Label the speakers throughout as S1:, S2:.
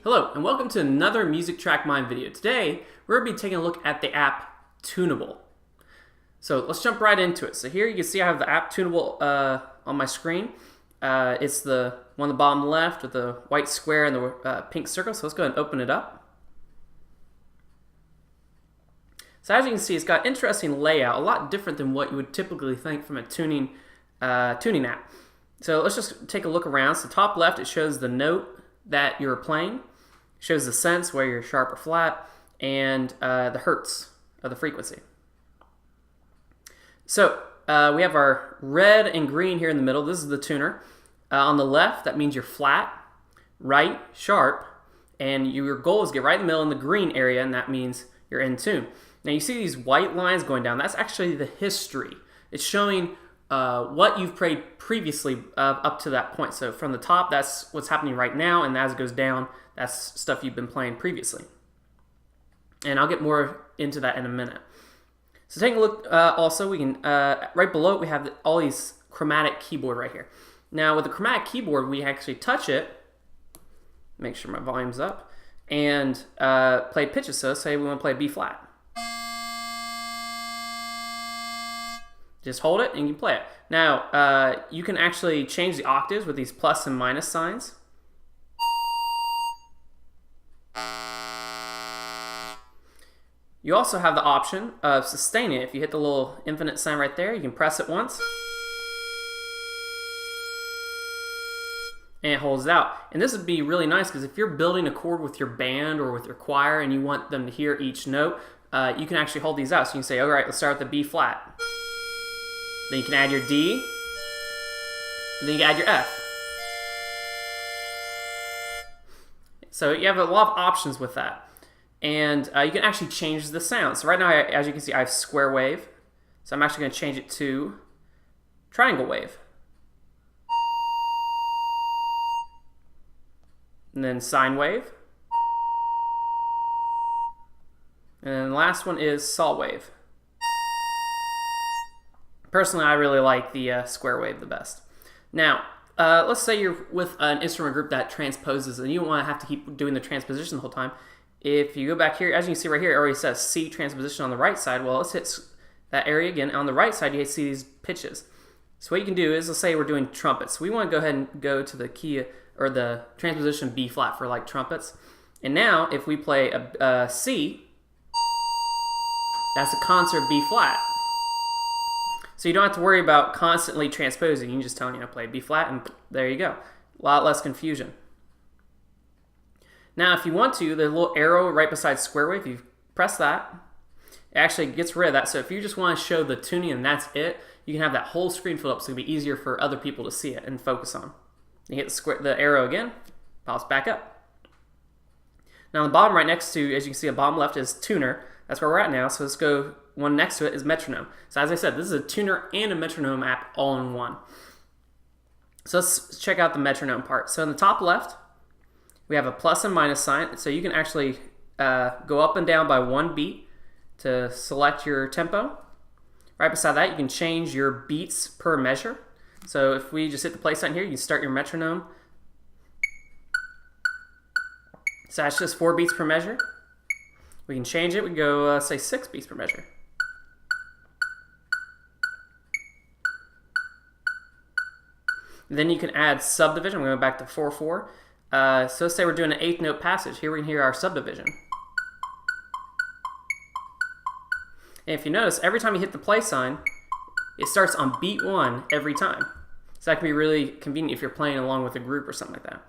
S1: Hello, and welcome to another Music Track Mind video. Today, we're going to be taking a look at the app Tunable. So let's jump right into it. So here you can see I have the app Tunable on my screen. It's the one on the bottom left with the white square and the pink circle. So let's go ahead and open it up. So as you can see, it's got interesting layout, a lot different than what you would typically think from a tuning app. So let's just take a look around. So top left, it shows the note that you're playing. Shows the sense, where you're sharp or flat, and the hertz of the frequency. So we have our red and green here in the middle. This is the tuner. On the left, that means you're flat, right, sharp, and your goal is to get right in the middle in the green area, and that means you're in tune. Now you see these white lines going down. That's actually the history. It's showing what you've played previously up to that point. So from the top, that's what's happening right now, and as it goes down, that's stuff you've been playing previously. And I'll get more into that in a minute. So taking a look, also we can, right below it, we have all these Chromatic Keyboard right here. Now with the Chromatic Keyboard, we actually touch it, make sure my volume's up, and play pitches. So say we want to play B flat. Just hold it and you can play it. Now, you can actually change the octaves with these plus and minus signs. You also have the option of sustaining it. If you hit the little infinite sign right there, you can press it once. And it holds it out. And this would be really nice because if you're building a chord with your band or with your choir and you want them to hear each note, you can actually hold these out. So you can say, all right, let's start with the B flat. Then you can add your D, and then you can add your F. So you have a lot of options with that. And you can actually change the sound. So right now, as you can see, I have square wave. So I'm actually going to change it to triangle wave. And then sine wave. And then the last one is saw wave. Personally, I really like the square wave the best. Now, let's say you're with an instrument group that transposes and you don't want to have to keep doing the transposition the whole time. If you go back here, as you can see right here, it already says C transposition on the right side. Well, let's hit that area again. On the right side, you see these pitches. So what you can do is, let's say we're doing trumpets. We want to go ahead and go to the key or the transposition B flat for like trumpets. And now, if we play a C, that's a concert B flat. So you don't have to worry about constantly transposing. You can just tell them, play B flat, and there you go. A lot less confusion. Now, if you want to, the little arrow right beside square wave, you press that, it actually gets rid of that. So if you just want to show the tuning and that's it, you can have that whole screen filled up so it'll be easier for other people to see it and focus on. You hit the arrow again, pops back up. Now, on the bottom right next to, as you can see, the bottom left is tuner. That's where we're at now. So let's go. One next to it is Metronome. So as I said, this is a tuner and a Metronome app all in one. So let's check out the Metronome part. So in the top left, we have a plus and minus sign. So you can actually go up and down by one beat to select your tempo. Right beside that, you can change your beats per measure. So if we just hit the play sign here, you can start your metronome. So that's just 4 beats per measure. We can change it. We can go, say, 6 beats per measure. And then you can add subdivision. We're going back to 4/4. So let's say we're doing an 8th note passage. Here we can hear our subdivision. And if you notice, every time you hit the play sign, it starts on beat 1 every time. So that can be really convenient if you're playing along with a group or something like that.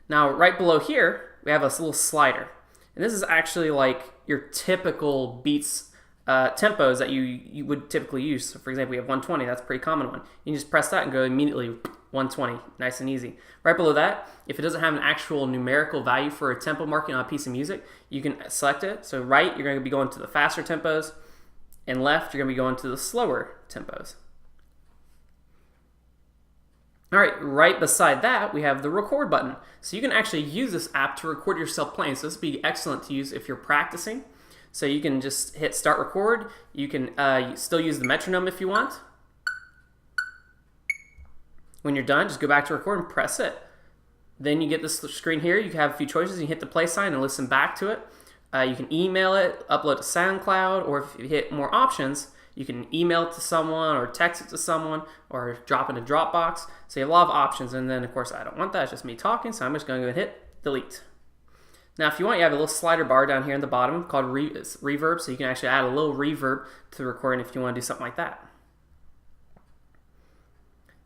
S1: Now, right below here, we have this little slider. And this is actually like your typical beats, tempos that you would typically use. So for example, we have 120, that's a pretty common one. You can just press that and go immediately 120, nice and easy. Right below that, if it doesn't have an actual numerical value for a tempo marking on a piece of music, you can select it. So right, you're going to be going to the faster tempos, and left, you're going to be going to the slower tempos. All right, right beside that, we have the record button. So you can actually use this app to record yourself playing. So this would be excellent to use if you're practicing. So you can just hit start record. You can still use the metronome if you want. When you're done, just go back to record and press it. Then you get this screen here. You can have a few choices. You hit the play sign and listen back to it. You can email it, upload to SoundCloud, or if you hit more options, you can email it to someone or text it to someone or drop it in a Dropbox. So you have a lot of options. And then, of course, I don't want that. It's just me talking, so I'm just going to go and hit delete. Now, if you want, you have a little slider bar down here in the bottom called reverb, so you can actually add a little reverb to the recording if you want to do something like that.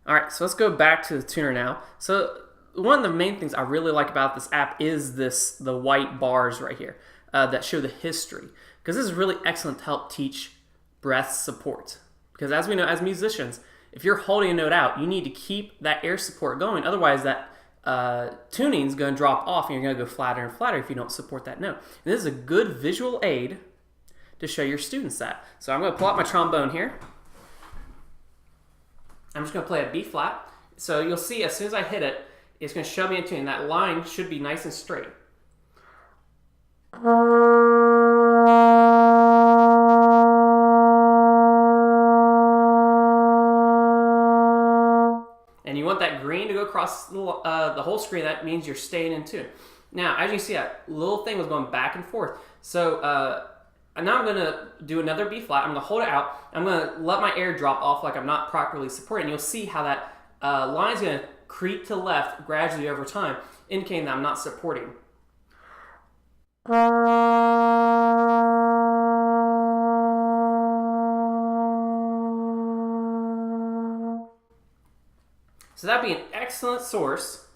S1: All right, so let's go back to the tuner now. So one of the main things I really like about this app is the white bars right here that show the history, because this is really excellent to help teach breath support. Because as we know, as musicians, if you're holding a note out, you need to keep that air support going. Otherwise, that tuning is going to drop off and you're going to go flatter and flatter if you don't support that note. And this is a good visual aid to show your students that. So I'm going to pull out my trombone here. I'm just going to play a B flat. So you'll see as soon as I hit it, it's going to show me a tune. That line should be nice and straight. And you want that green to go across the whole screen. That means you're staying in tune. Now, as you see, that little thing was going back and forth. So now I'm going to do another B flat. I'm going to hold it out. I'm going to let my air drop off like I'm not properly supporting. You'll see how that line is going to creep to the left gradually over time, indicating that I'm not supporting. So that'd be an excellent source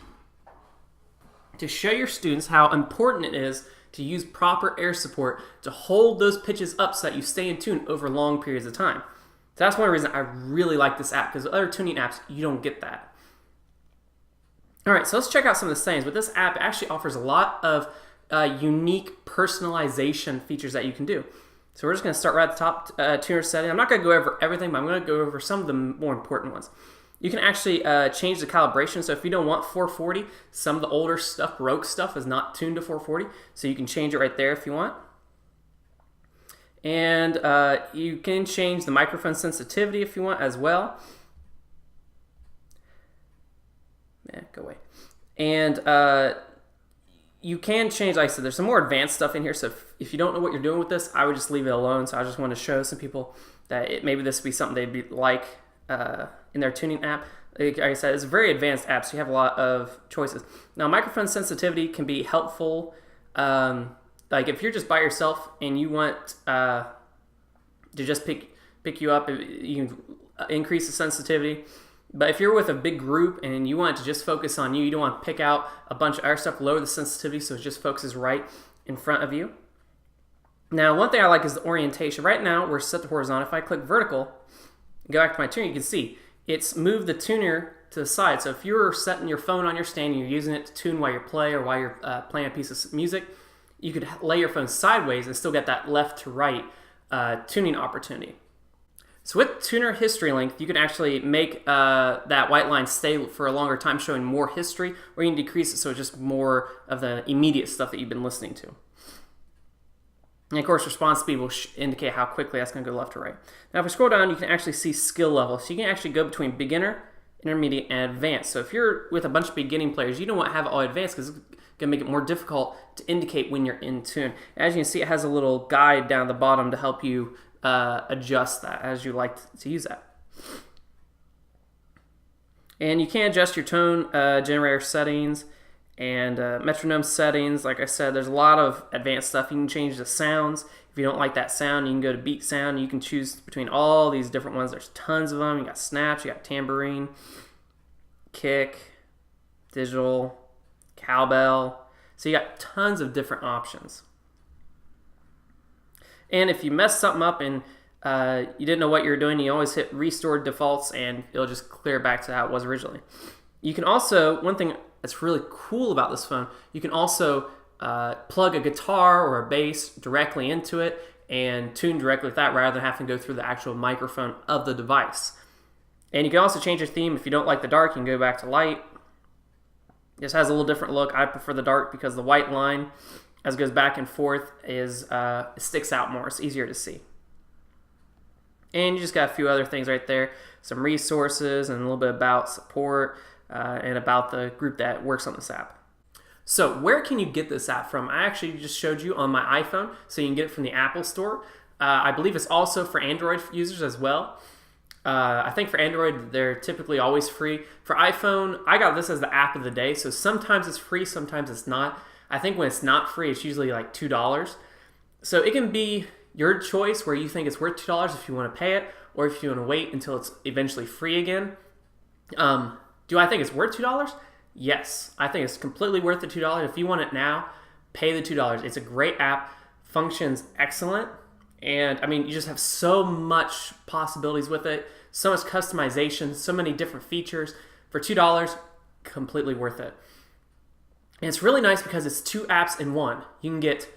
S1: to show your students how important it is to use proper air support to hold those pitches up so that you stay in tune over long periods of time. So that's one reason I really like this app, because other tuning apps, you don't get that. All right, so let's check out some of the settings. With this app, it actually offers a lot of unique personalization features that you can do. So we're just going to start right at the top, tuner setting. I'm not going to go over everything, but I'm going to go over some of the more important ones. You can actually change the calibration. So if you don't want 440, some of the older stuff, Rogue stuff, is not tuned to 440. So you can change it right there if you want. And you can change the microphone sensitivity if you want as well. Go away. And you can change, like I said, there's some more advanced stuff in here. So if you don't know what you're doing with this, I would just leave it alone. So I just want to show some people that maybe this would be something they'd be like in their tuning app. Like I said, it's a very advanced app, so you have a lot of choices. Now, microphone sensitivity can be helpful. Like if you're just by yourself and you want to just pick you up, you can increase the sensitivity. But if you're with a big group and you want it to just focus on you, you don't want to pick out a bunch of other stuff, lower the sensitivity so it just focuses right in front of you. Now, one thing I like is the orientation. Right now, we're set to horizontal. If I click vertical, go back to my tuner, you can see it's moved the tuner to the side. So if you're setting your phone on your stand and you're using it to tune while you play or while you're playing a piece of music, you could lay your phone sideways and still get that left to right tuning opportunity. So with tuner history length, you can actually make that white line stay for a longer time, showing more history, or you can decrease it so it's just more of the immediate stuff that you've been listening to. And of course, response speed will indicate how quickly that's going to go left or right. Now, if we scroll down, you can actually see skill level. So you can actually go between beginner, intermediate, and advanced. So if you're with a bunch of beginning players, you don't want to have it all advanced because it's going to make it more difficult to indicate when you're in tune. As you can see, it has a little guide down the bottom to help you adjust that as you like to use that. And you can adjust your tone generator settings and metronome settings. Like I said, there's a lot of advanced stuff. You can change the sounds. If you don't like that sound, you can go to beat sound. You can choose between all these different ones. There's tons of them. You got snaps, you got tambourine, kick, digital, cowbell. So you got tons of different options. And if you mess something up and you didn't know what you were doing, you always hit restore defaults and it'll just clear back to how it was originally. You can also, one thing that's really cool about this phone, you can also plug a guitar or a bass directly into it and tune directly with that rather than having to go through the actual microphone of the device. And you can also change your theme. If you don't like the dark, you can go back to light. This has a little different look. I prefer the dark because the white line, as it goes back and forth, it sticks out more. It's easier to see. And you just got a few other things right there. Some resources and a little bit about support. and about the group that works on this app. So where can you get this app from? I actually just showed you on my iPhone, so you can get it from the Apple Store. I believe it's also for Android users as well. I think for Android, they're typically always free. For iPhone, I got this as the app of the day, so sometimes it's free, sometimes it's not. I think when it's not free, it's usually like $2. So it can be your choice where you think it's worth $2 if you want to pay it, or if you want to wait until it's eventually free again. Do I think it's worth $2? Yes, I think it's completely worth the $2. If you want it now, pay the $2. It's a great app, functions excellent, and I mean, you just have so much possibilities with it, so much customization, so many different features. For $2, completely worth it. And it's really nice because it's 2 apps in one. You can get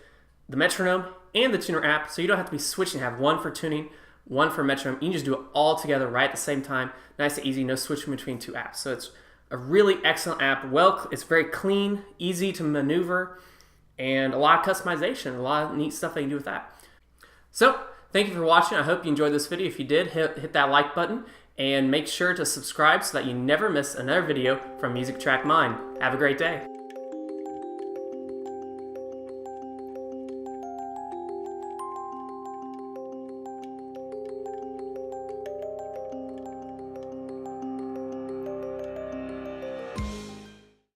S1: the Metronome and the Tuner app, so you don't have to be switching, have one for tuning, one for Metronome. You can just do it all together right at the same time. Nice and easy, no switching between 2 apps. So it's a really excellent app. It's very clean, easy to maneuver, and a lot of customization, a lot of neat stuff that you can do with that. So thank you for watching. I hope you enjoyed this video. If you did, hit that like button and make sure to subscribe so that you never miss another video from Music Track Mind. Have a great day.